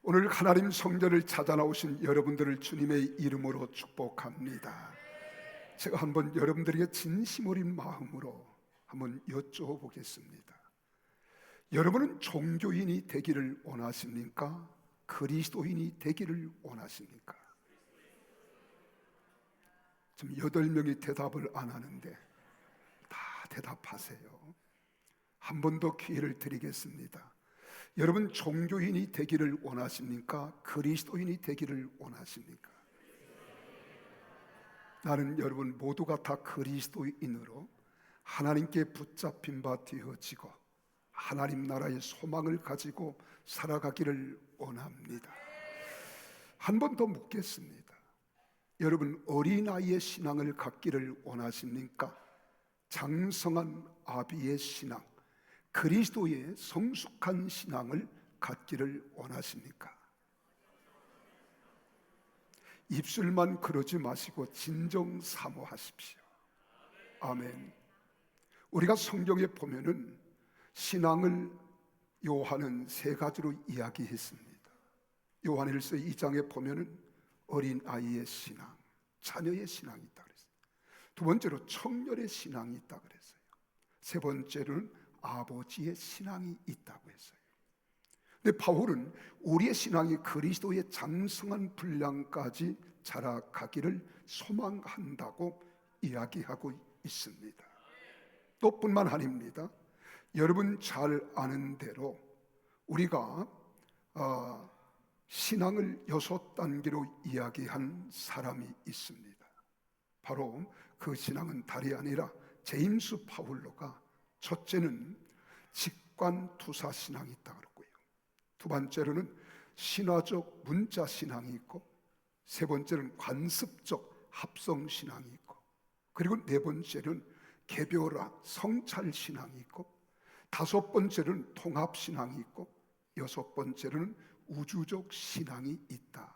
오늘 하나님 성전을 찾아 나오신 여러분들을 주님의 이름으로 축복합니다. 제가 한번 여러분들에게 진심 어린 마음으로 한번 여쭤보겠습니다. 여러분은 종교인이 되기를 원하십니까? 그리스도인이 되기를 원하십니까? 지금 8명이 대답을 안 하는데 다 대답하세요. 한 번 더 기회를 드리겠습니다. 여러분 종교인이 되기를 원하십니까? 그리스도인이 되기를 원하십니까? 나는 여러분 모두가 다 그리스도인으로 하나님께 붙잡힌 바 되어지고 하나님 나라의 소망을 가지고 살아가기를 원합니다. 한 번 더 묻겠습니다. 여러분 어린아이의 신앙을 갖기를 원하십니까? 장성한 아비의 신앙, 그리스도의 성숙한 신앙을 갖기를 원하십니까? 입술만 그러지 마시고 진정 사모하십시오. 아멘. 우리가 성경에 보면은 신앙을 요한은 3가지로 이야기했습니다. 요한일서 2장에 보면은 어린아이의 신앙, 자녀의 신앙이 있다 그랬어요. 2번째로 청년의 신앙이 있다 그랬어요. 3번째로는 아버지의 신앙이 있다고 했어요. 근데 바울은 우리의 신앙이 그리스도의 장성한 분량까지 자라가기를 소망한다고 이야기하고 있습니다. 또 뿐만 아닙니다. 여러분 잘 아는 대로 우리가 신앙을 6단계로 이야기한 사람이 있습니다. 바로 그 신앙은 다리 아니라 제임스 파울로가 첫째는 직관투사 신앙이 있다 그랬고요, 2번째로는 신화적 문자 신앙이 있고, 3번째는 관습적 합성 신앙이 있고, 그리고 4번째는 개별화 성찰 신앙이 있고, 5번째는 통합 신앙이 있고, 6번째는 우주적 신앙이 있다.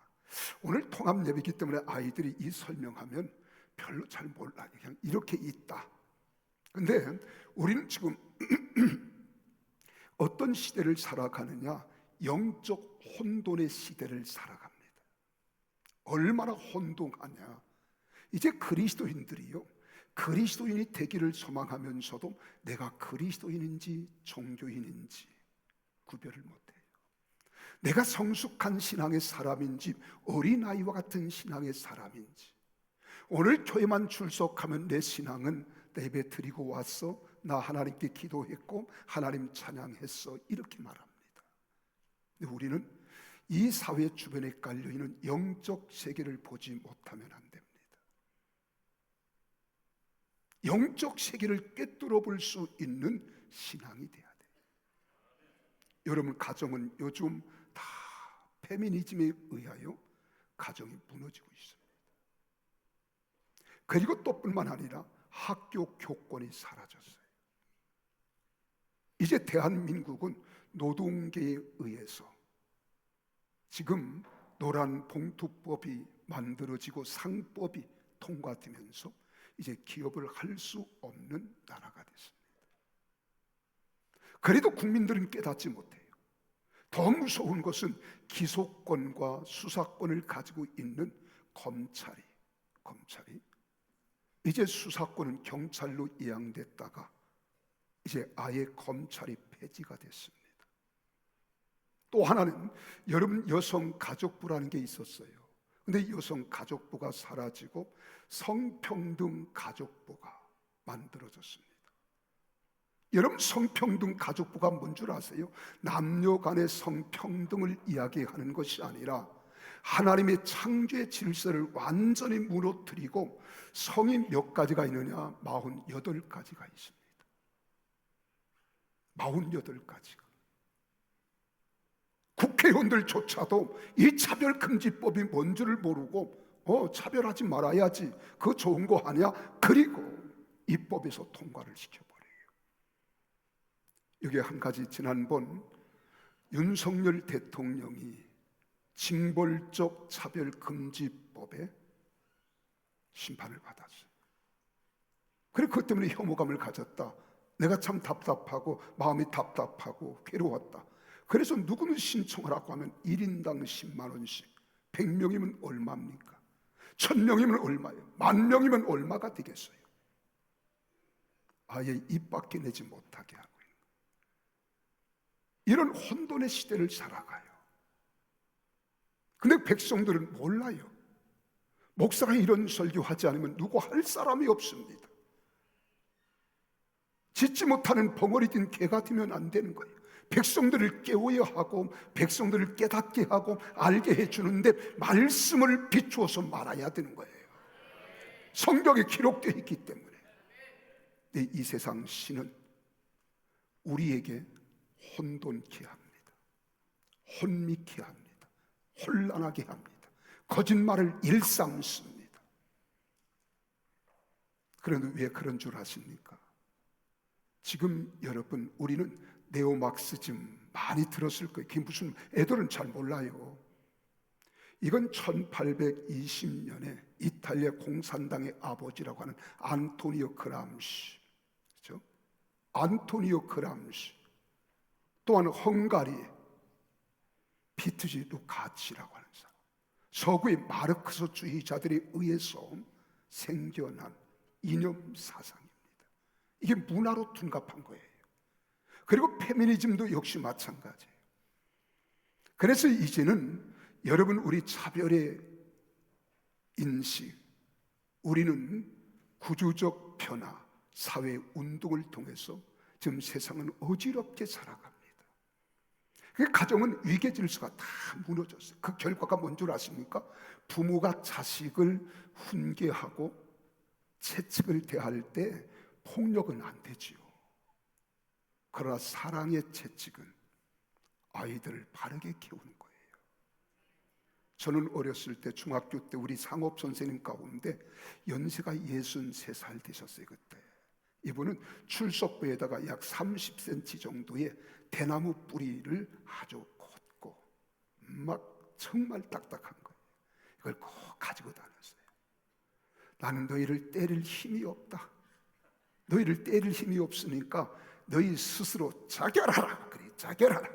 오늘 통합 예배이기 때문에 아이들이 이 설명하면 별로 잘 몰라요. 그냥 이렇게 있다. 근데 우리는 지금 어떤 시대를 살아가느냐? 영적 혼돈의 시대를 살아갑니다. 얼마나 혼돈하냐? 이제 그리스도인들이요, 그리스도인이 되기를 소망하면서도 내가 그리스도인인지 종교인인지 구별을 못해요. 내가 성숙한 신앙의 사람인지 어린아이와 같은 신앙의 사람인지, 오늘 교회만 출석하면 내 신앙은 예배 드리고 왔어, 나 하나님께 기도했고 하나님 찬양했어, 이렇게 말합니다. 근데 우리는 이 사회 주변에 깔려있는 영적 세계를 보지 못하면 안 됩니다. 영적 세계를 꿰뚫어 볼 수 있는 신앙이 돼야 돼요. 여러분 가정은 요즘 다 페미니즘에 의하여 가정이 무너지고 있습니다. 그리고 또 뿐만 아니라 학교 교권이 사라졌어요. 이제 대한민국은 노동계에 의해서 지금 노란봉투법이 만들어지고 상법이 통과되면서 이제 기업을 할 수 없는 나라가 됐습니다. 그래도 국민들은 깨닫지 못해요. 더 무서운 것은 기소권과 수사권을 가지고 있는 검찰이 이제 수사권은 경찰로 이양됐다가 이제 아예 검찰이 폐지가 됐습니다. 또 하나는 여러분 여성가족부라는 게 있었어요. 근데 여성가족부가 사라지고 성평등 가족부가 만들어졌습니다. 여러분 성평등 가족부가 뭔 줄 아세요? 남녀 간의 성평등을 이야기하는 것이 아니라 하나님의 창조의 질서를 완전히 무너뜨리고 성이 몇 가지가 있느냐? 48가지가 있습니다. 48가지가. 국회의원들조차도 이 차별금지법이 뭔 줄을 모르고 차별하지 말아야지, 그거 좋은 거 아니야? 그리고 입법에서 통과를 시켜버려요. 여기에 한 가지, 지난번 윤석열 대통령이 징벌적 차별금지법에 심판을 받았어요. 그리고 그것 때문에 혐오감을 가졌다. 내가 참 답답하고 마음이 답답하고 괴로웠다. 그래서 누구는 신청하라고 하면 1인당 10만 원씩. 100명이면 얼마입니까? 1000명이면 얼마예요? 10,000명이면 얼마가 되겠어요? 아예 입 밖에 내지 못하게 하고 있는 이런 혼돈의 시대를 살아가요. 근데 백성들은 몰라요. 목사가 이런 설교하지 않으면 누구 할 사람이 없습니다. 짖지 못하는 벙어리 din 개가 되면 안 되는 거예요. 백성들을 깨워야 하고 백성들을 깨닫게 하고 알게 해주는데 말씀을 비추어서 말아야 되는 거예요. 성경에 기록되어 있기 때문에. 이 세상 신은 우리에게 혼돈케 합니다. 혼미케 합니다. 혼란하게 합니다. 거짓말을 일삼습니다. 그런데 왜 그런 줄 아십니까? 지금 여러분, 우리는 네오막시즘 많이 들었을 거예요. 그게 무슨, 애들은 잘 몰라요. 이건 1820년에 이탈리아 공산당의 아버지라고 하는 안토니오 그람시, 그렇죠? 안토니오 그람시, 또한 헝가리의 비트지 루카치라고 하는 사람, 서구의 마르크스주의자들에 의해서 생겨난 이념 사상입니다. 이게 문화로 둔갑한 거예요. 그리고 페미니즘도 역시 마찬가지예요. 그래서 이제는 여러분, 우리 차별의 인식, 우리는 구조적 변화, 사회 운동을 통해서 지금 세상은 어지럽게 살아갑니다. 그 가정은 위계 질서가 다 무너졌어요. 그 결과가 뭔 줄 아십니까? 부모가 자식을 훈계하고 채찍을 대할 때 폭력은 안 되지요. 그러나 사랑의 채찍은 아이들을 바르게 키우는 거예요. 저는 어렸을 때, 중학교 때 우리 상업 선생님 가운데 연세가 63살 되셨어요. 그때 이분은 출석부에다가 약 30cm 정도의 대나무 뿌리를 아주 걷고 막 정말 딱딱한 거예요. 이걸 꼭 가지고 다녔어요. 나는 너희를 때릴 힘이 없다. 너희를 때릴 힘이 없으니까 너희 스스로 자결하라. 그래, 자결하라.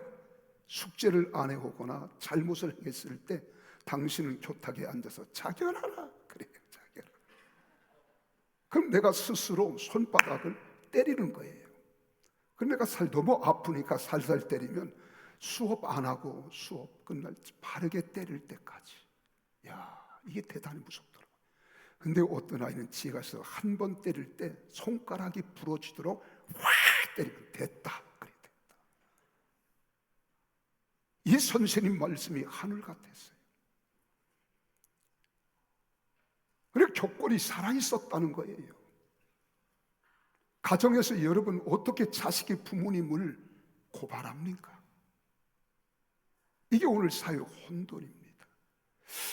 숙제를 안 해오거나 잘못을 했을 때 당신은 교탁에 앉아서 자결하라. 그래, 자결하라. 그럼 내가 스스로 손바닥을 때리는 거예요. 그럼 내가 너무 아프니까 살살 때리면 수업 안 하고 수업 끝날 때 바르게 때릴 때까지. 야, 이게 대단히 무섭더라고요. 근데 어떤 아이는 지가 있어 한 번 때릴 때 손가락이 부러지도록 확 때리면 됐다. 그래, 됐다. 이 선생님 말씀이 하늘 같았어요. 그리고 교권이 살아있었다는 거예요. 가정에서 여러분 어떻게 자식의 부모님을 고발합니까? 이게 오늘 사회 혼돈입니다.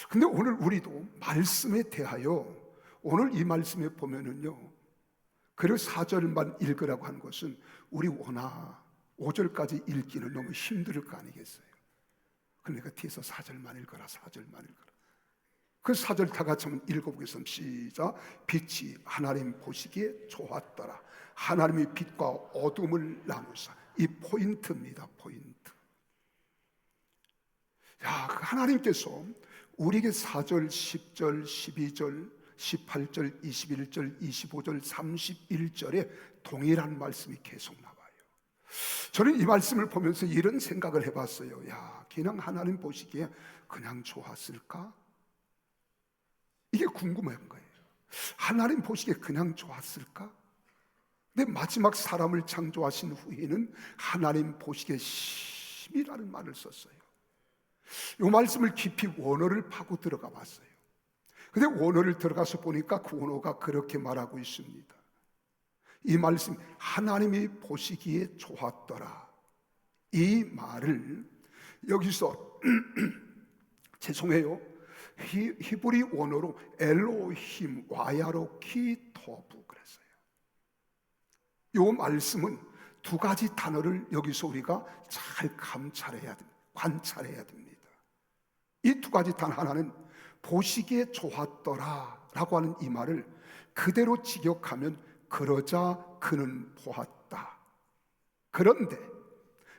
근데 오늘 우리도 말씀에 대하여, 오늘 이 말씀에 보면은요, 그리고 4절만 읽으라고 한 것은 우리 워낙 5절까지 읽기는 너무 힘들 거 아니겠어요? 그러니까 뒤에서 4절만 읽어라, 4절만 읽어라. 그 4절 다 같이 한번 읽어보겠습니다. 시작. 빛이 하나님 보시기에 좋았더라. 하나님이 빛과 어둠을 나누사. 이 포인트입니다. 포인트. 야, 하나님께서 우리에게 4절, 10절, 12절, 18절, 21절, 25절, 31절에 동일한 말씀이 계속 나와요. 저는 이 말씀을 보면서 이런 생각을 해봤어요. 야, 그냥 하나님 보시기에 그냥 좋았을까? 이게 궁금한 거예요. 하나님 보시기에 그냥 좋았을까? 근데 마지막 사람을 창조하신 후에는 하나님 보시기에 심이라는 말을 썼어요. 이 말씀을 깊이 원어를 파고 들어가 봤어요. 근데 원어를 들어가서 보니까 그 원어가 그렇게 말하고 있습니다. 이 말씀, 하나님이 보시기에 좋았더라, 이 말을 여기서 죄송해요, 히브리 원어로 엘로힘 와야로 키토부 그랬어요. 이 말씀은 두 가지 단어를 여기서 우리가 잘 관찰해야 됩니다. 이 두 가지 단 하나는 보시기에 좋았더라 라고 하는 이 말을 그대로 직역하면 그러자 그는 보았다. 그런데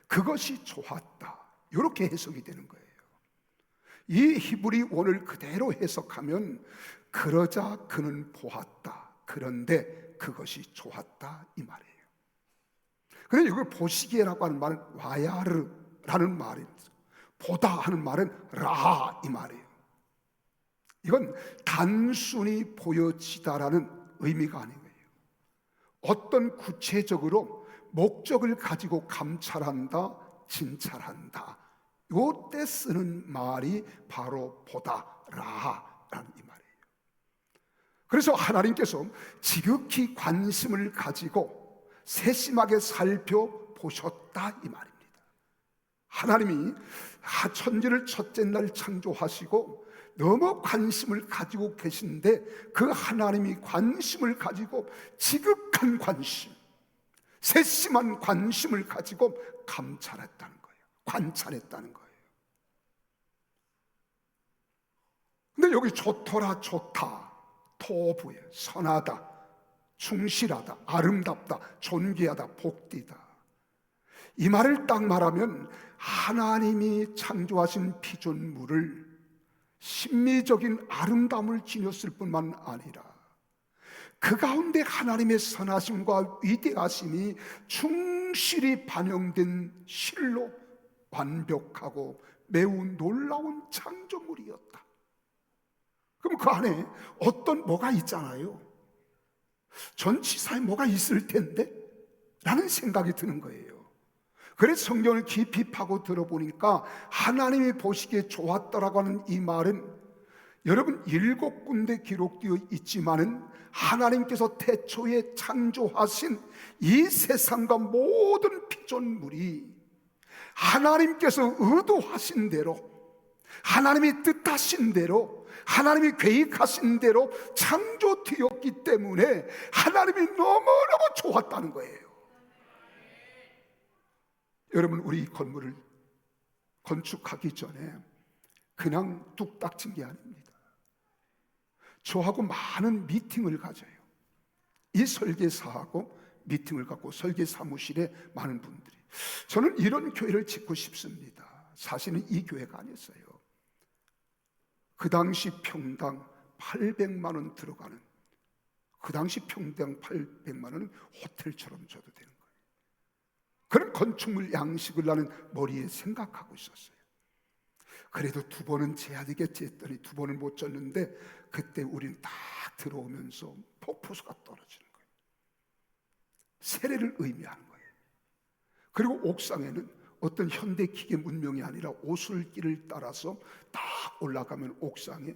그것이 좋았다. 이렇게 해석이 되는 거예요. 이 히브리 원을 그대로 해석하면 그러자 그는 보았다. 그런데 그것이 좋았다 이 말이에요. 그런데 이걸 보시기에라고 하는 말은 와야르라는 말이에요. 보다 하는 말은 라하 이 말이에요. 이건 단순히 보여지다라는 의미가 아닌 거예요. 어떤 구체적으로 목적을 가지고 감찰한다, 진찰한다. 요때 쓰는 말이 바로 보다, 라하라는 이 말이에요. 그래서 하나님께서 지극히 관심을 가지고 세심하게 살펴보셨다 이 말입니다. 하나님이 천지를 첫째 날 창조하시고 너무 관심을 가지고 계신데 그 하나님이 관심을 가지고 지극한 관심, 세심한 관심을 가지고 감찰했다는 거예요. 관찰했다는 거예요. 근데 여기 좋더라, 좋다, 토부에 선하다, 충실하다, 아름답다, 존귀하다, 복되다. 이 말을 딱 말하면 하나님이 창조하신 피조물을 심미적인 아름다움을 지녔을 뿐만 아니라 그 가운데 하나님의 선하심과 위대하심이 충실히 반영된 실로 완벽하고 매우 놀라운 창조물이었다. 그럼 그 안에 어떤 뭐가 있잖아요. 전치사에 뭐가 있을 텐데? 라는 생각이 드는 거예요. 그래서 성경을 깊이 파고 들어보니까 하나님이 보시기에 좋았다라고 하는 이 말은 여러분 7군데 기록되어 있지만은 하나님께서 태초에 창조하신 이 세상과 모든 피조물이 하나님께서 의도하신 대로, 하나님이 뜻하신 대로, 하나님이 계획하신 대로 창조되었기 때문에 하나님이 너무너무 좋았다는 거예요. 여러분, 우리 이 건물을 건축하기 전에 그냥 뚝딱 친 게 아닙니다. 저하고 많은 미팅을 가져요. 이 설계사하고 미팅을 갖고 설계 사무실에 많은 분들이, 저는 이런 교회를 짓고 싶습니다. 사실은 이 교회가 아니었어요. 그 당시 평당 800만 원 들어가는, 그 당시 평당 800만 원은 호텔처럼 줘도 되는 거예요. 그런 건축물 양식을 나는 머리에 생각하고 있었어요. 그래도 2번은 재야 되겠지 했더니 2번은 못 졌는데, 그때 우리는 딱 들어오면서 폭포수가 떨어지는 거예요. 세례를 의미하는 거예요. 그리고 옥상에는 어떤 현대 기계 문명이 아니라 오솔길을 따라서 딱 올라가면 옥상에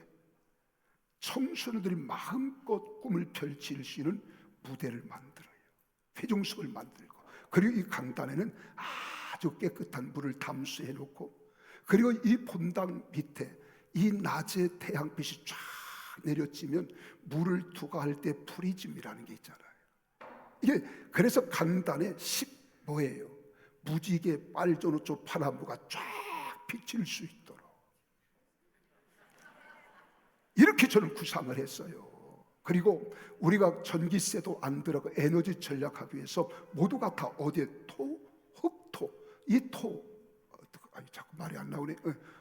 청소년들이 마음껏 꿈을 펼칠 수 있는 무대를 만들어요. 회중석을 만들고, 그리고 이 강단에는 아주 깨끗한 물을 담수해 놓고, 그리고 이 본당 밑에 이 낮에 태양빛이 쫙 내려지면 물을 투과할 때 프리즘이라는 게 있잖아요. 이게 그래서 강단에 뭐예요? 무지개 빨주노초 파나무가 쫙 비칠 수 있도록 이렇게 저는 구상을 했어요. 그리고 우리가 전기세도 안 들어가 에너지 전략하기 위해서 모두가 다 어디에 흙토, 자꾸 말이 안 나오네.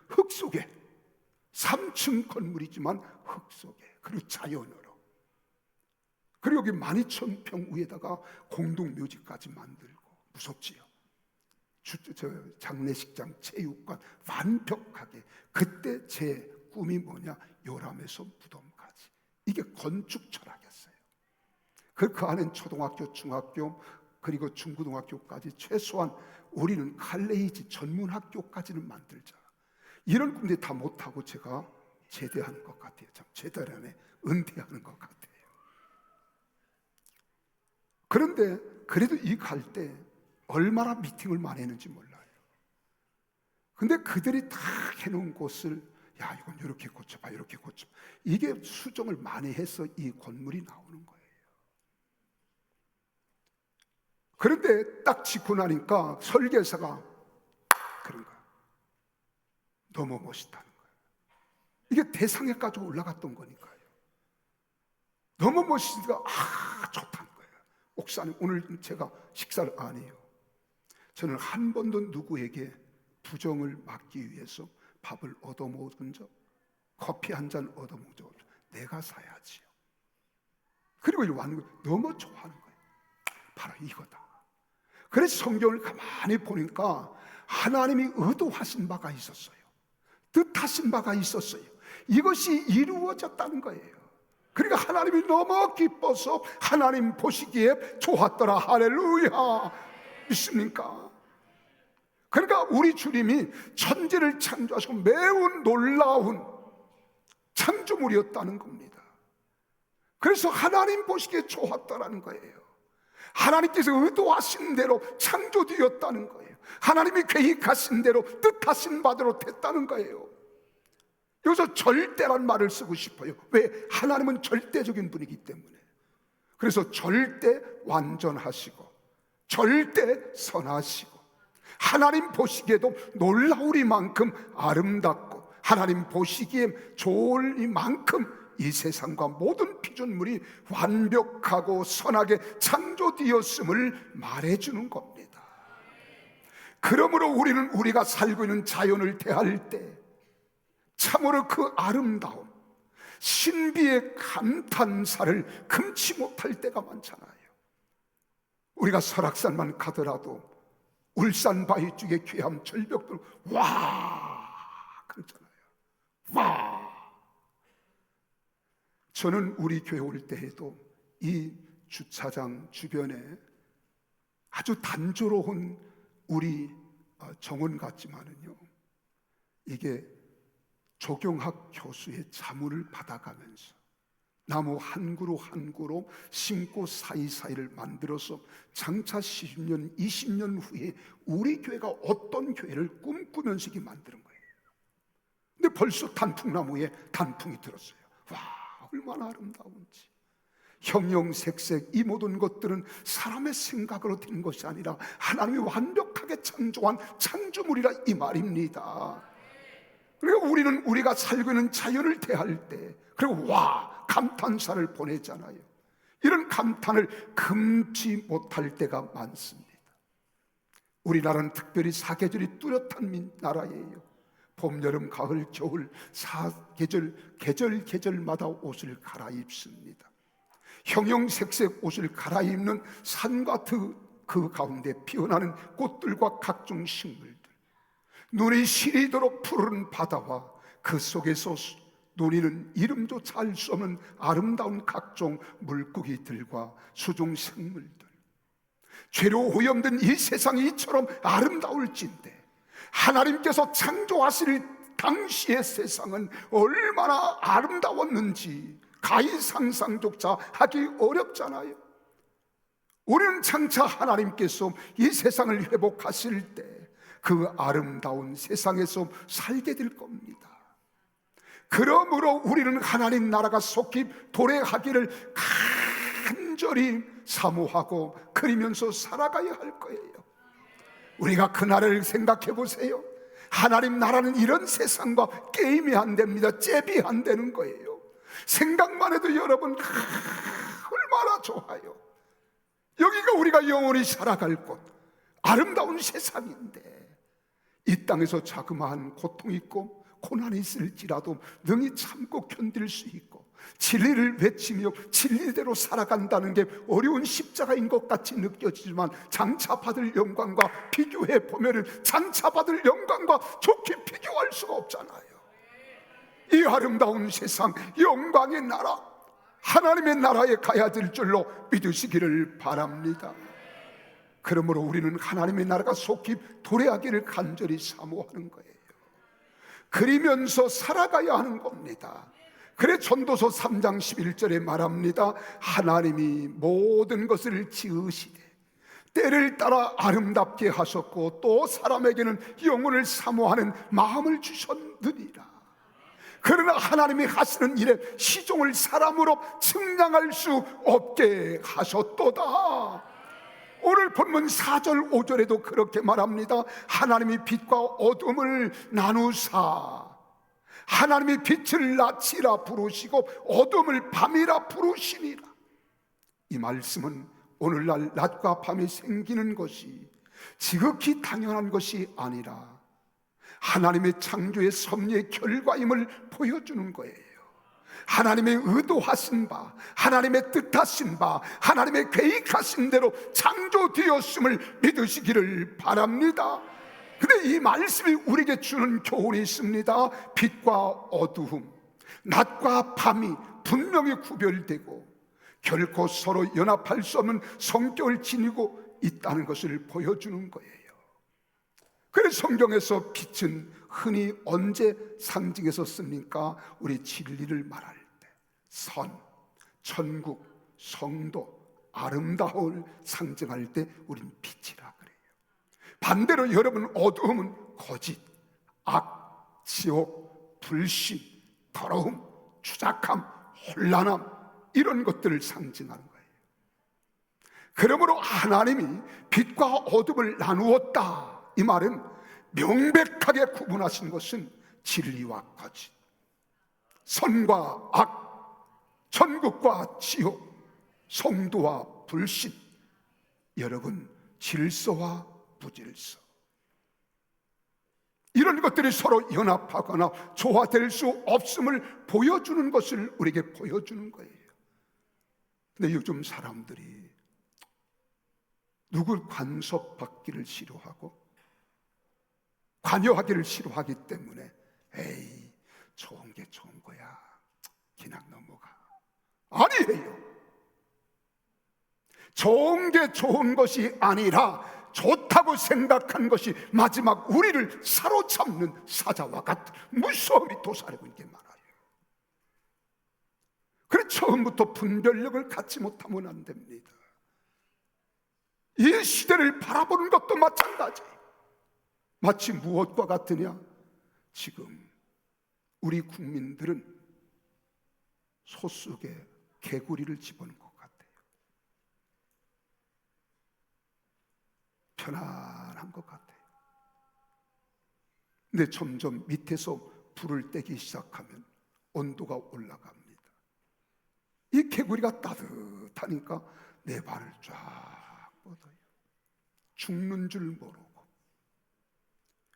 흙 속에 3층 건물이지만 흙 속에, 그리고 자연으로, 그리고 여기 12,000평 위에다가 공동묘지까지 만들고, 무섭지요. 장례식장, 체육관 완벽하게. 그때 제 꿈이 뭐냐? 요람에서 무덤까지. 이게 건축 철학이었어요. 그 안엔 초등학교, 중학교, 그리고 중고등학교까지, 최소한 우리는 칼레이지 전문학교까지는 만들자. 이런 꿈들 다 못하고 제가 제대하는 것 같아요. 참 제대하네, 은퇴하는 것 같아요. 그런데 그래도 이 갈 때 얼마나 미팅을 많이 했는지 몰라요. 근데 그들이 다 해놓은 곳을, 야, 이건 이렇게 고쳐봐, 이렇게 고쳐봐. 이게 수정을 많이 해서 이 건물이 나오는 거예요. 그런데 딱 짓고 나니까 설계사가 그런 거예요. 너무 멋있다는 거예요. 이게 대상에까지 올라갔던 거니까요. 너무 멋있으니까 좋다는 거예요. 옥산에 오늘 제가 식사를 안 해요. 저는 한 번도 누구에게 부정을 막기 위해서 밥을 얻어먹은 적, 커피 한 잔 얻어먹은 적 없어요. 내가 사야지요. 그리고 이리 왔는 거 너무 좋아하는 거예요. 바로 이거다. 그래서 성경을 가만히 보니까 하나님이 의도하신 바가 있었어요. 뜻하신 바가 있었어요. 이것이 이루어졌다는 거예요. 그러니까 하나님이 너무 기뻐서 하나님 보시기에 좋았더라. 할렐루야. 믿습니까? 그러니까 우리 주님이 천지를 창조하시고 매우 놀라운 창조물이었다는 겁니다. 그래서 하나님 보시기에 좋았다라는 거예요. 하나님께서 의도하신 대로 창조되었다는 거예요. 하나님이 계획하신 대로 뜻하신 바대로 됐다는 거예요. 여기서 절대란 말을 쓰고 싶어요. 왜? 하나님은 절대적인 분이기 때문에. 그래서 절대 완전하시고 절대 선하시고 하나님 보시기에도 놀라우리만큼 아름답고 하나님 보시기에 좋으리만큼 이 세상과 모든 피조물이 완벽하고 선하게 창조되었음을 말해주는 겁니다. 그러므로 우리는 우리가 살고 있는 자연을 대할 때 참으로 그 아름다움, 신비의 감탄사를 금치 못할 때가 많잖아요. 우리가 설악산만 가더라도 울산 바위 쪽의 귀함 절벽들 와 그러잖아요. 와. 저는 우리 교회 올 때에도 이 주차장 주변에 아주 단조로운 우리 정원 같지만은요, 이게 조경학 교수의 자문을 받아가면서 나무 한 그루 한 그루 심고 사이사이를 만들어서 장차 10년, 20년 후에 우리 교회가 어떤 교회를 꿈꾸면서 이게 만드는 거예요. 근데 벌써 단풍나무에 단풍이 들었어요. 와, 얼마나 아름다운지. 형형색색 이 모든 것들은 사람의 생각으로 된 것이 아니라 하나님이 완벽하게 창조한 창조물이라 이 말입니다. 그리고 우리는 우리가 살고 있는 자연을 대할 때 그리고 와 감탄사를 보내잖아요. 이런 감탄을 금치 못할 때가 많습니다. 우리나라는 특별히 사계절이 뚜렷한 나라예요. 봄, 여름, 가을, 겨울 사계절 계절마다 옷을 갈아입습니다. 형형색색 옷을 갈아입는 산과 그 가운데 피어나는 꽃들과 각종 식물들, 눈이 시리도록 푸른 바다와 그 속에서 누리는 이름조차 알 수 없는 아름다운 각종 물고기들과 수중 생물들, 죄로 오염된 이 세상이 이처럼 아름다울진데 하나님께서 창조하실 당시의 세상은 얼마나 아름다웠는지 가히 상상조차 하기 어렵잖아요. 우리는 장차 하나님께서 이 세상을 회복하실 때 그 아름다운 세상에서 살게 될 겁니다. 그러므로 우리는 하나님 나라가 속히 도래하기를 간절히 사모하고 그리면서 살아가야 할 거예요. 우리가 그날을 생각해 보세요. 하나님 나라는 이런 세상과 게임이 안 됩니다. 잽이 안 되는 거예요. 생각만 해도 여러분 얼마나 좋아요. 여기가 우리가 영원히 살아갈 곳, 아름다운 세상인데 이 땅에서 자그마한 고통이 있고 고난이 있을지라도 능히 참고 견딜 수 있고 진리를 외치며 진리대로 살아간다는 게 어려운 십자가인 것 같이 느껴지지만 장차 받을 영광과 비교해 보면은 장차 받을 영광과 좋게 비교할 수가 없잖아요. 이 아름다운 세상, 영광의 나라, 하나님의 나라에 가야 될 줄로 믿으시기를 바랍니다. 그러므로 우리는 하나님의 나라가 속히 도래하기를 간절히 사모하는 거예요. 그리면서 살아가야 하는 겁니다. 그래 전도서 3장 11절에 말합니다. 하나님이 모든 것을 지으시되 때를 따라 아름답게 하셨고 또 사람에게는 영혼을 사모하는 마음을 주셨느니라. 그러나 하나님이 하시는 일에 시종을 사람으로 측량할 수 없게 하셨도다. 오늘 본문 4절 5절에도 그렇게 말합니다. 하나님이 빛과 어둠을 나누사 하나님이 빛을 낮이라 부르시고 어둠을 밤이라 부르시니라. 이 말씀은 오늘날 낮과 밤이 생기는 것이 지극히 당연한 것이 아니라 하나님의 창조의 섭리의 결과임을 보여주는 거예요. 하나님의 의도하신 바, 하나님의 뜻하신 바, 하나님의 계획하신 대로 창조되었음을 믿으시기를 바랍니다. 근데 이 말씀이 우리에게 주는 교훈이 있습니다. 빛과 어두움, 낮과 밤이 분명히 구별되고 결코 서로 연합할 수 없는 성격을 지니고 있다는 것을 보여주는 거예요. 그래서 성경에서 빛은 흔히 언제 상징해서 씁니까? 우리 진리를 말할 때 선, 천국, 성도, 아름다움을 상징할 때 우린 빛이라 그래요. 반대로 여러분, 어두움은 거짓, 악, 지옥, 불신, 더러움, 추잡함, 혼란함, 이런 것들을 상징하는 거예요. 그러므로 하나님이 빛과 어둠을 나누었다, 이 말은 명백하게 구분하신 것은 진리와 거짓, 선과 악, 천국과 지옥, 성도와 불신, 여러분, 질서와 부질서, 이런 것들이 서로 연합하거나 조화될 수 없음을 보여주는 것을 우리에게 보여주는 거예요. 근데 요즘 사람들이 누굴 간섭받기를 싫어하고 관여하기를 싫어하기 때문에 에이, 좋은 게 좋은 거야, 그냥 넘어가. 아니에요. 좋은 게 좋은 것이 아니라 좋다고 생각한 것이 마지막 우리를 사로잡는 사자와 같은 무서움이 도사리고 있는 게 많아요. 그래서 처음부터 분별력을 갖지 못하면 안 됩니다. 이 시대를 바라보는 것도 마찬가지예요. 마치 무엇과 같으냐? 지금 우리 국민들은 소 속에 개구리를 집어넣은 것 같아요. 편안한 것 같아요. 근데 점점 밑에서 불을 떼기 시작하면 온도가 올라갑니다. 이 개구리가 따뜻하니까 내 발을 쫙 뻗어요. 죽는 줄 모르고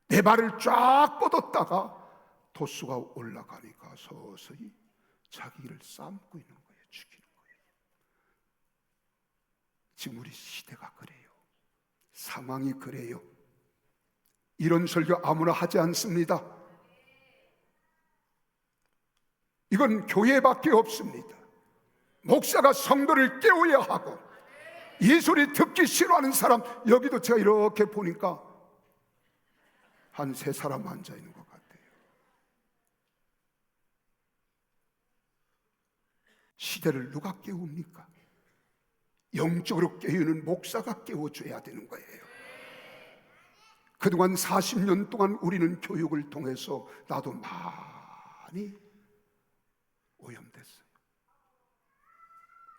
내 발을 쫙 뻗었다가 도수가 올라가니까 서서히 자기를 삶고 있는 거예요. 죽이는 거예요. 지금 우리 시대가 그래요. 상황이 그래요. 이런 설교 아무나 하지 않습니다. 이건 교회밖에 없습니다. 목사가 성도를 깨워야 하고, 이 소리 듣기 싫어하는 사람, 여기도 제가 이렇게 보니까 한 3사람 앉아있는 것 같아요. 시대를 누가 깨웁니까? 영적으로 깨우는 목사가 깨워줘야 되는 거예요. 그동안 40년 동안 우리는 교육을 통해서 나도 많이 오염됐어요.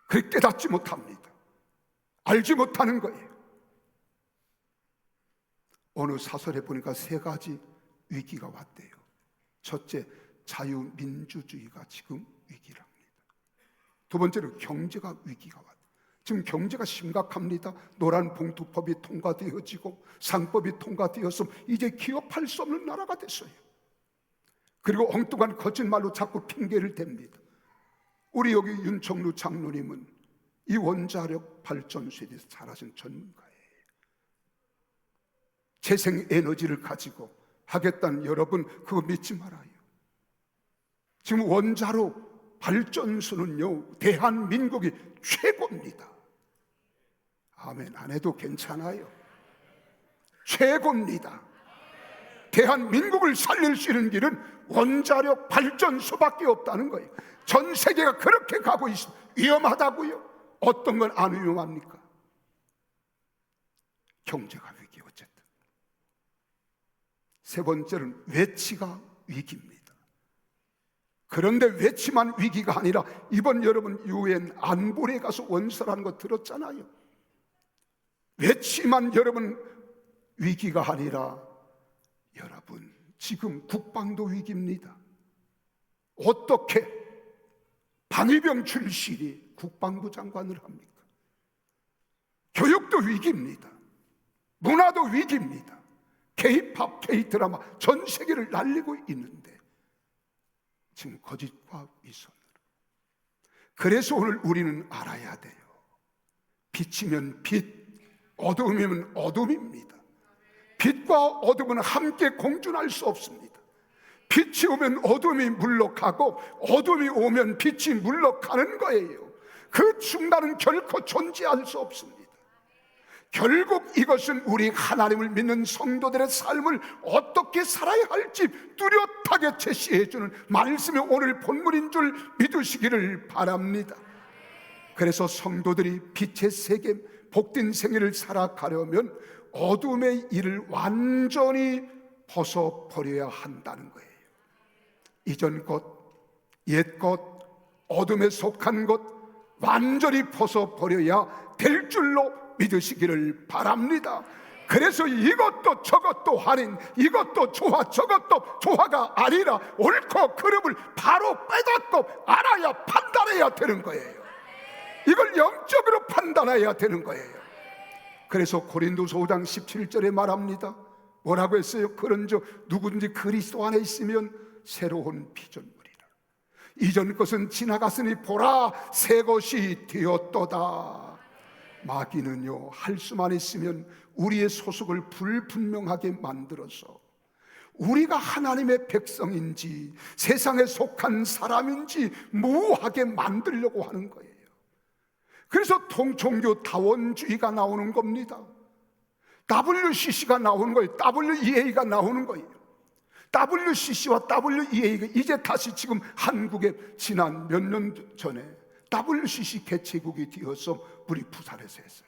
그걸 깨닫지 못합니다. 알지 못하는 거예요. 어느 사설에 보니까 3가지 위기가 왔대요. 첫째, 자유민주주의가 지금 위기랍니다. 두 번째로 경제가 위기가 왔대요. 지금 경제가 심각합니다. 노란봉투법이 통과되어지고 상법이 통과되어서 이제 기업할 수 없는 나라가 됐어요. 그리고 엉뚱한 거짓말로 자꾸 핑계를 댑니다. 우리 여기 윤청루 장로님은 이 원자력 발전소에 대해서 잘하신 전문가예요. 재생에너지를 가지고 하겠다는 여러분, 그거 믿지 말아요. 지금 원자로 발전소는요, 대한민국이 최고입니다. 아멘. 안 해도 괜찮아요. 최고입니다. 대한민국을 살릴 수 있는 길은 원자력 발전소밖에 없다는 거예요. 전 세계가 그렇게 가고 있습니다. 위험하다고요? 어떤 건 안 위험합니까? 경제가 위기, 어쨌든. 세 번째는 외치가 위기입니다. 그런데 외치만 위기가 아니라, 이번 여러분 유엔 안보리에 가서 원서라는 거 들었잖아요. 외치만 여러분 위기가 아니라, 여러분 지금 국방도 위기입니다. 어떻게 방위병 출신이 국방부 장관을 합니까? 교육도 위기입니다. 문화도 위기입니다. K-팝, K-드라마 전 세계를 날리고 있는데 지금 거짓과 위선으로. 그래서 오늘 우리는 알아야 돼요. 빛이면 빛, 어둠이면 어둠입니다. 빛과 어둠은 함께 공존할 수 없습니다. 빛이 오면 어둠이 물러가고 어둠이 오면 빛이 물러가는 거예요. 그 중간은 결코 존재할 수 없습니다. 결국 이것은 우리 하나님을 믿는 성도들의 삶을 어떻게 살아야 할지 뚜렷하게 제시해주는 말씀이 오늘 본문인 줄 믿으시기를 바랍니다. 그래서 성도들이 빛의 세계, 복된 생애를 살아가려면 어둠의 일을 완전히 벗어버려야 한다는 거예요. 이전 것, 옛 것, 어둠에 속한 것 완전히 벗어버려야 될 줄로 믿으시기를 바랍니다. 그래서 이것도 저것도 아닌, 이것도 좋아 저것도 좋아가 아니라 옳고 그름을 바로 빼닫고 알아야 판단해야 되는 거예요. 이걸 영적으로 판단해야 되는 거예요. 그래서 고린도서 5장 17절에 말합니다. 뭐라고 했어요? 그런즉 누구든지 그리스도 안에 있으면 새로운 피조물이라. 이전 것은 지나갔으니 보라 새 것이 되었도다. 마귀는요, 할 수만 있으면 우리의 소속을 불분명하게 만들어서 우리가 하나님의 백성인지 세상에 속한 사람인지 모호하게 만들려고 하는 거예요. 그래서 종교 다원주의가 나오는 겁니다. WCC가 나오는 거예요. WEA가 나오는 거예요. WCC와 WEA가 이제 다시 지금 한국에 지난 몇 년 전에 WCC 개최국이 되어서 우리 부산에서 했어요.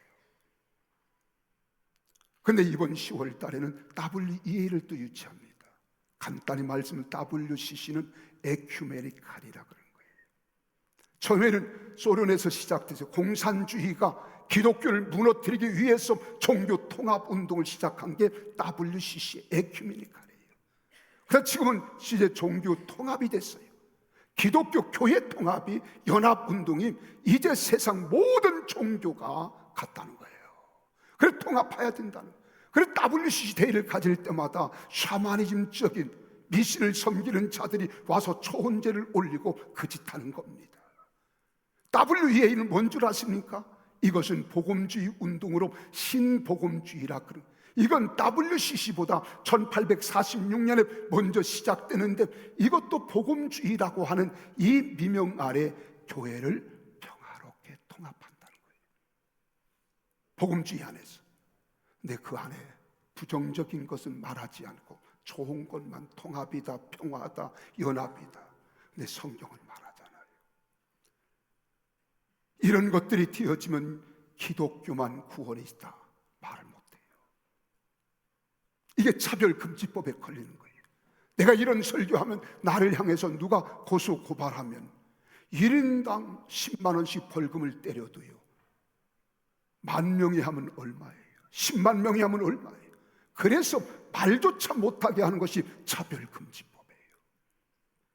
근데 이번 10월 달에는 WEA를 또 유치합니다. 간단히 말씀을 WCC는 에큐메니칼이라 그런 거예요. 처음에는 소련에서 시작돼서 공산주의가 기독교를 무너뜨리기 위해서 종교 통합 운동을 시작한 게 WCC 에큐메니칼이에요. 그래서 지금은 이제 종교 통합이 됐어요. 기독교 교회 통합이 연합운동이 이제 세상 모든 종교가 같다는 거예요. 그래서 통합해야 된다는 거예요. 그래서 WCC 대회를 가질 때마다 샤머니즘적인 미신을 섬기는 자들이 와서 초혼제를 올리고 그 짓 하는 겁니다. WEA는 뭔 줄 아십니까? 이것은 복음주의 운동으로 신복음주의라 그런, 이건 WCC보다 1846년에 먼저 시작되는데 이것도 복음주의라고 하는 이 미명 아래 교회를 평화롭게 통합한다는 거예요. 복음주의 안에서. 근데 그 안에 부정적인 것은 말하지 않고 좋은 것만 통합이다, 평화다, 연합이다. 근데 성경은 말하잖아요. 이런 것들이 되어지면 기독교만 구원이 있다 말을 못해요. 이게 차별금지법에 걸리는 거예요. 내가 이런 설교하면 나를 향해서 누가 고소 고발하면 1인당 10만 원씩 벌금을 때려도요, 10,000명이 하면 얼마예요? 10만 명이 하면 얼마예요? 그래서 말조차 못하게 하는 것이 차별금지법이에요.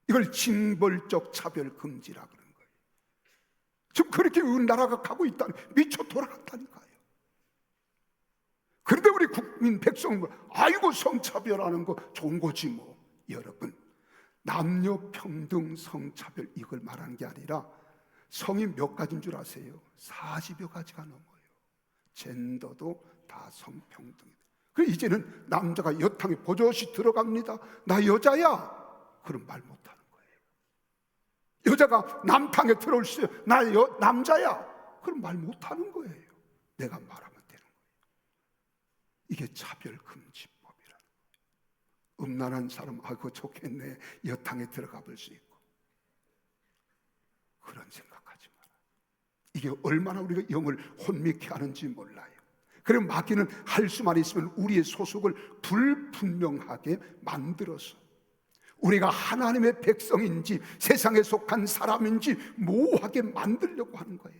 이걸 징벌적 차별금지라 그러는 거예요. 지금 그렇게 우리나라가 가고 있다는, 미쳐 돌아간다니까요. 그런데 우리 국민 백성은 아이고 성차별하는 거 좋은 거지 뭐. 여러분, 남녀 평등 성차별 이걸 말하는 게 아니라 성이 몇 가지인 줄 아세요? 40여 가지가 넘어요. 젠더도 다 성평등이다. 그래 이제는 남자가 여탕에 버젓이 들어갑니다. 나 여자야. 그럼 말 못하는 거예요. 여자가 남탕에 들어올 수 있어요. 나 남자야. 그럼 말 못하는 거예요. 내가 말하면 되는 거예요. 이게 차별금지법이라는 거예요. 음란한 사람, 아이고 좋겠네, 여탕에 들어가 볼 수 있고. 그런 생각하지 마라. 이게 얼마나 우리가 영을 혼미케 하는지 몰라요. 그리고 마귀는 할 수만 있으면 우리의 소속을 불분명하게 만들어서 우리가 하나님의 백성인지 세상에 속한 사람인지 모호하게 만들려고 하는 거예요.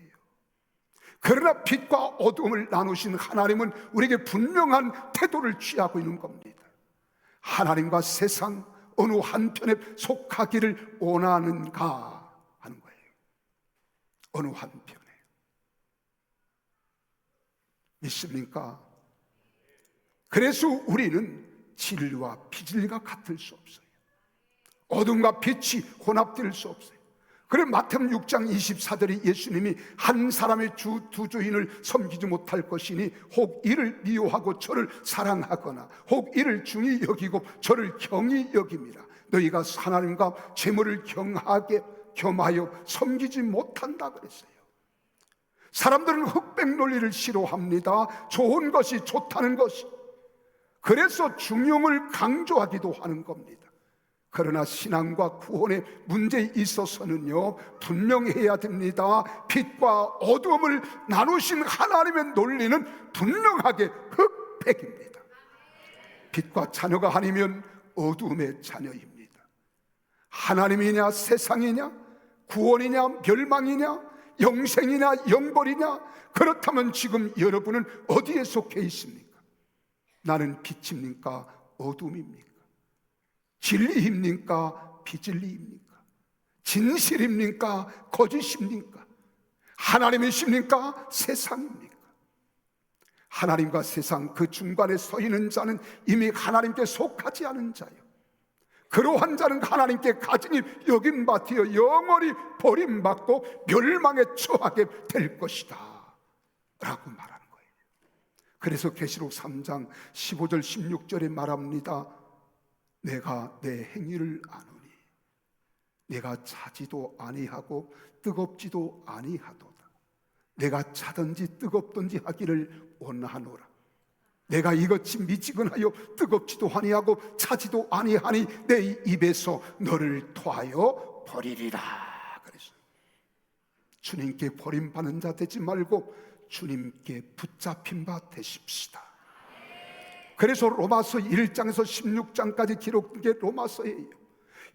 그러나 빛과 어둠을 나누신 하나님은 우리에게 분명한 태도를 취하고 있는 겁니다. 하나님과 세상 어느 한편에 속하기를 원하는가 하는 거예요. 어느 한편에. 믿습니까? 그래서 우리는 진리와 비진리가 같을 수 없어요. 어둠과 빛이 혼합될 수 없어요. 그래 마태복음 6장 24절에 예수님이 한 사람의 두 주인을 섬기지 못할 것이니 혹 이를 미워하고 저를 사랑하거나 혹 이를 중히 여기고 저를 경히 여김이라. 너희가 하나님과 재물을 겸하여 섬기지 못한다 그랬어요. 사람들은 흑백 논리를 싫어합니다. 좋은 것이 좋다는 것이. 그래서 중용을 강조하기도 하는 겁니다. 그러나 신앙과 구원의 문제에 있어서는요, 분명해야 됩니다. 빛과 어둠을 나누신 하나님의 논리는 분명하게 흑백입니다. 빛과 자녀가 아니면 어둠의 자녀입니다. 하나님이냐 세상이냐, 구원이냐 멸망이냐, 영생이냐 영벌이냐, 그렇다면 지금 여러분은 어디에 속해 있습니까? 나는 빛입니까 어둠입니까? 진리입니까 비진리입니까? 진실입니까 거짓입니까? 하나님이십니까 세상입니까? 하나님과 세상 그 중간에 서 있는 자는 이미 하나님께 속하지 않은 자요, 그러한 자는 하나님께 가증히 여김받되어 영원히 버림받고 멸망에 처하게 될 것이다 라고 말하는 거예요. 그래서 계시록 3장 15절 16절에 말합니다. 내가 내 행위를 아노니 내가 차지도 아니하고 뜨겁지도 아니하도다. 내가 차든지 뜨겁든지 하기를 원하노라. 내가 이것이 미지근하여 뜨겁지도 아니하고 차지도 아니하니 내 입에서 너를 토하여 버리리라 그랬어요. 주님께 버림받는 자 되지 말고 주님께 붙잡힌 바 되십시다. 그래서 로마서 1장에서 16장까지 기록된 게 로마서예요.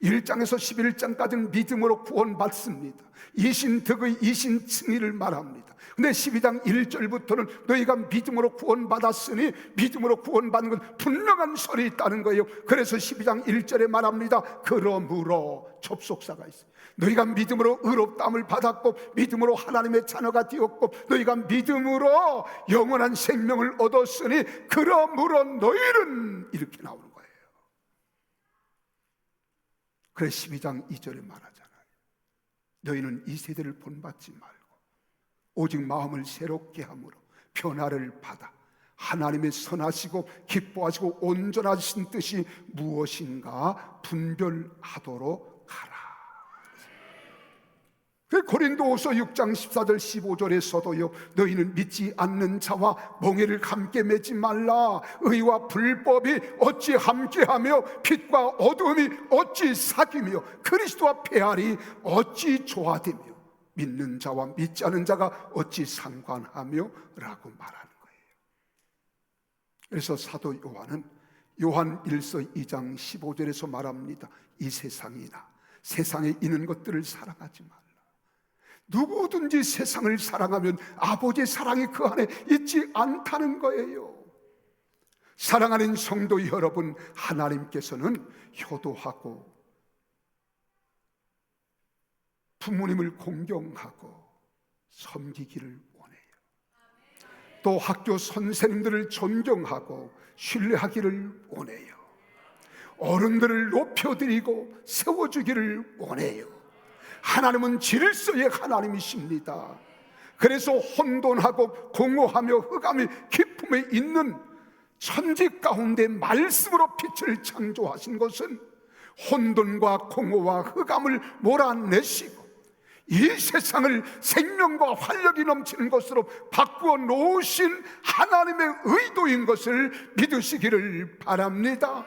1장에서 11장까지는 믿음으로 구원받습니다. 이신덕의 이신칭의를 말합니다. 근데 12장 1절부터는 너희가 믿음으로 구원받았으니, 믿음으로 구원받는 건 분명한 설이 있다는 거예요. 그래서 12장 1절에 말합니다. 그러므로 접속사가 있어요. 너희가 믿음으로 의롭다함을 받았고 믿음으로 하나님의 자녀가 되었고 너희가 믿음으로 영원한 생명을 얻었으니 그러므로 너희는, 이렇게 나오는 거예요. 그래서 12장 2절에 말하잖아요. 너희는 이 세대를 본받지 말고 오직 마음을 새롭게 함으로 변화를 받아 하나님의 선하시고 기뻐하시고 온전하신 뜻이 무엇인가 분별하도록 하라. 고린도후서 6장 14절 15절에서도요, 너희는 믿지 않는 자와 멍에를 함께 매지 말라. 의와 불법이 어찌 함께하며 빛과 어둠이 어찌 사귀며 그리스도와 배알이 어찌 조화되며 믿는 자와 믿지 않는 자가 어찌 상관하며 라고 말하는 거예요. 그래서 사도 요한은 요한 1서 2장 15절에서 말합니다. 이 세상이나 세상에 있는 것들을 사랑하지 말라. 누구든지 세상을 사랑하면 아버지의 사랑이 그 안에 있지 않다는 거예요. 사랑하는 성도 여러분, 하나님께서는 효도하고 부모님을 공경하고 섬기기를 원해요. 또 학교 선생님들을 존경하고 신뢰하기를 원해요. 어른들을 높여드리고 세워주기를 원해요. 하나님은 질서의 하나님이십니다. 그래서 혼돈하고 공허하며 흑암이 깊음에 있는 천지 가운데 말씀으로 빛을 창조하신 것은 혼돈과 공허와 흑암을 몰아내시고 이 세상을 생명과 활력이 넘치는 것으로 바꾸어 놓으신 하나님의 의도인 것을 믿으시기를 바랍니다.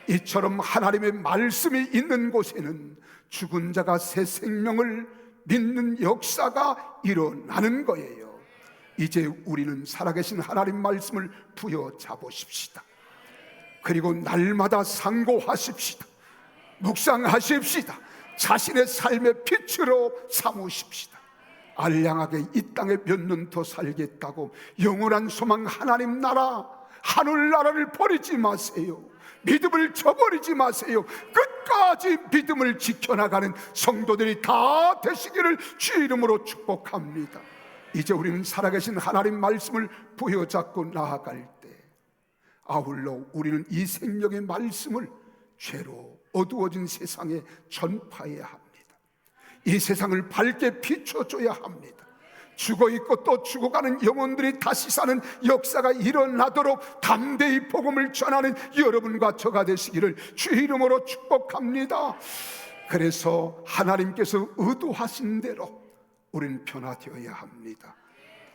이처럼 하나님의 말씀이 있는 곳에는 죽은 자가 새 생명을 믿는 역사가 일어나는 거예요. 이제 우리는 살아계신 하나님 말씀을 부여잡으십시다. 그리고 날마다 상고하십시다. 묵상하십시다. 자신의 삶의 빛으로 삼으십시다. 알량하게 이 땅에 몇 년 더 살겠다고 영원한 소망 하나님 나라, 하늘나라를 버리지 마세요. 믿음을 저버리지 마세요. 끝까지 믿음을 지켜나가는 성도들이 다 되시기를 주 이름으로 축복합니다. 이제 우리는 살아계신 하나님 말씀을 부여잡고 나아갈 때 아울러 우리는 이 생명의 말씀을 죄로 어두워진 세상에 전파해야 합니다. 이 세상을 밝게 비춰줘야 합니다. 죽어있고 또 죽어가는 영혼들이 다시 사는 역사가 일어나도록 담대히 복음을 전하는 여러분과 저가 되시기를 주 이름으로 축복합니다. 그래서 하나님께서 의도하신 대로 우리는 변화되어야 합니다.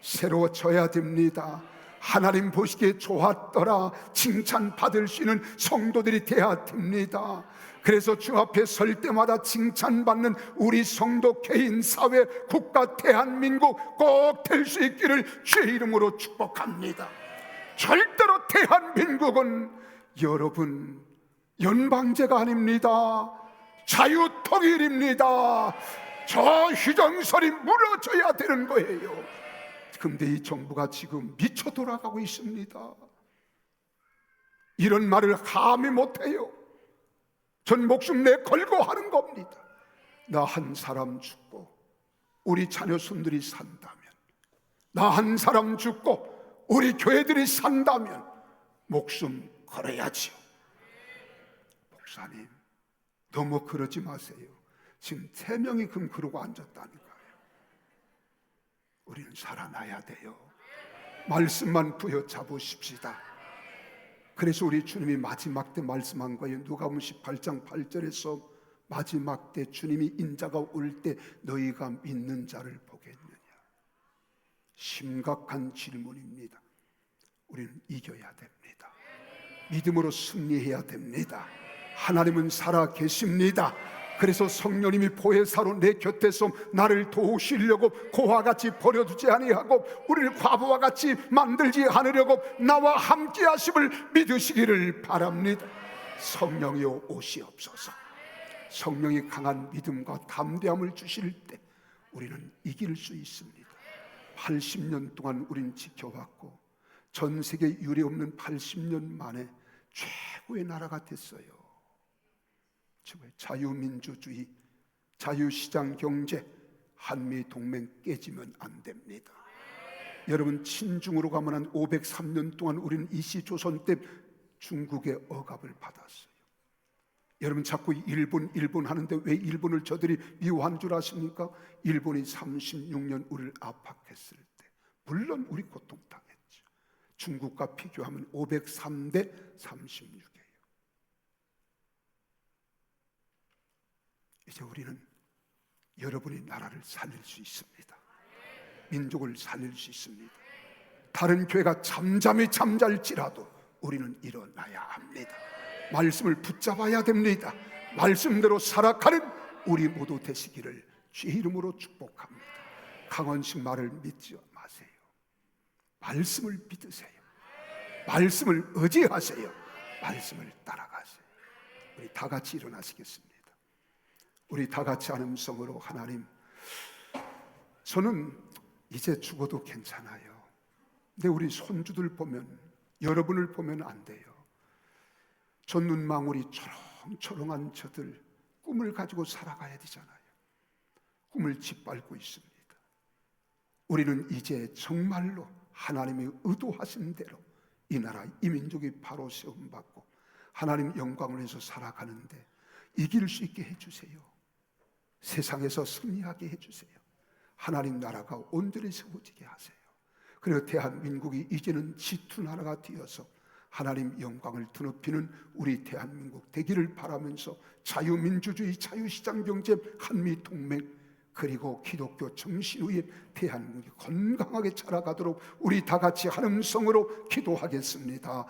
새로워져야 됩니다. 하나님 보시기에 좋았더라 칭찬받을 수 있는 성도들이 되어야 됩니다. 그래서 주 앞에 설 때마다 칭찬받는 우리 성도, 개인, 사회, 국가, 대한민국 꼭 될 수 있기를 주의 이름으로 축복합니다. 절대로 대한민국은 여러분 연방제가 아닙니다. 자유통일입니다. 저 휴전선이 무너져야 되는 거예요. 근데 이 정부가 지금 미쳐 돌아가고 있습니다. 이런 말을 감히 못해요. 전 목숨 내 걸고 하는 겁니다. 나 한 사람 죽고 우리 자녀 손들이 산다면, 나 한 사람 죽고 우리 교회들이 산다면 목숨 걸어야지요. 목사님 너무 그러지 마세요. 지금 3명이 금 그러고 앉았다니까요. 우리는 살아나야 돼요. 말씀만 부여잡으십시다. 그래서 우리 주님이 마지막 때 말씀한 거예요. 누가복음 18장 8절에서 마지막 때 주님이 인자가 올 때 너희가 믿는 자를 보겠느냐. 심각한 질문입니다. 우리는 이겨야 됩니다. 믿음으로 승리해야 됩니다. 하나님은 살아 계십니다. 그래서 성령님이 보혜사로 내 곁에서 나를 도우시려고 고와 같이 버려두지 아니하고 우리를 과부와 같이 만들지 않으려고 나와 함께 하심을 믿으시기를 바랍니다. 성령이여 오시옵소서. 성령이 강한 믿음과 담대함을 주실 때 우리는 이길 수 있습니다. 80년 동안 우리는 지켜왔고 전 세계 유례없는 80년 만에 최고의 나라가 됐어요. 자유민주주의, 자유시장 경제, 한미동맹 깨지면 안 됩니다. 여러분 친중으로 가면 한 503년 동안 우리는 이시조선 때 중국의 억압을 받았어요. 여러분 자꾸 일본 하는데 왜 일본을 저들이 미워한 줄 아십니까? 일본이 36년 우리를 압박했을 때 물론 우리 고통당했죠. 중국과 비교하면 503대 36이에요. 이제 우리는 여러분의 나라를 살릴 수 있습니다. 민족을 살릴 수 있습니다. 다른 교회가 잠잘지라도 우리는 일어나야 합니다. 말씀을 붙잡아야 됩니다. 말씀대로 살아가는 우리 모두 되시기를 주의 이름으로 축복합니다. 강원식 말을 믿지 마세요. 말씀을 믿으세요. 말씀을 의지하세요. 말씀을 따라가세요. 우리 다 같이 일어나시겠습니다. 우리 다 같이 한 음성으로 하나님, 저는 이제 죽어도 괜찮아요. 근데 우리 손주들 보면, 여러분을 보면 안 돼요. 저 눈망울이 초롱초롱한 저들 꿈을 가지고 살아가야 되잖아요. 꿈을 짓밟고 있습니다. 우리는 이제 정말로 하나님이 의도하신 대로 이 나라, 이 민족이 바로 세움받고 하나님 영광을 위해서 살아가는데 이길 수 있게 해주세요. 세상에서 승리하게 해주세요. 하나님 나라가 온전히 세워지게 하세요. 그리고 대한민국이 이제는 지투 나라가 되어서 하나님 영광을 드높이는 우리 대한민국 되기를 바라면서 자유민주주의, 자유시장경제, 한미동맹 그리고 기독교 정신의 대한민국이 건강하게 자라가도록 우리 다 같이 한 음성으로 기도하겠습니다.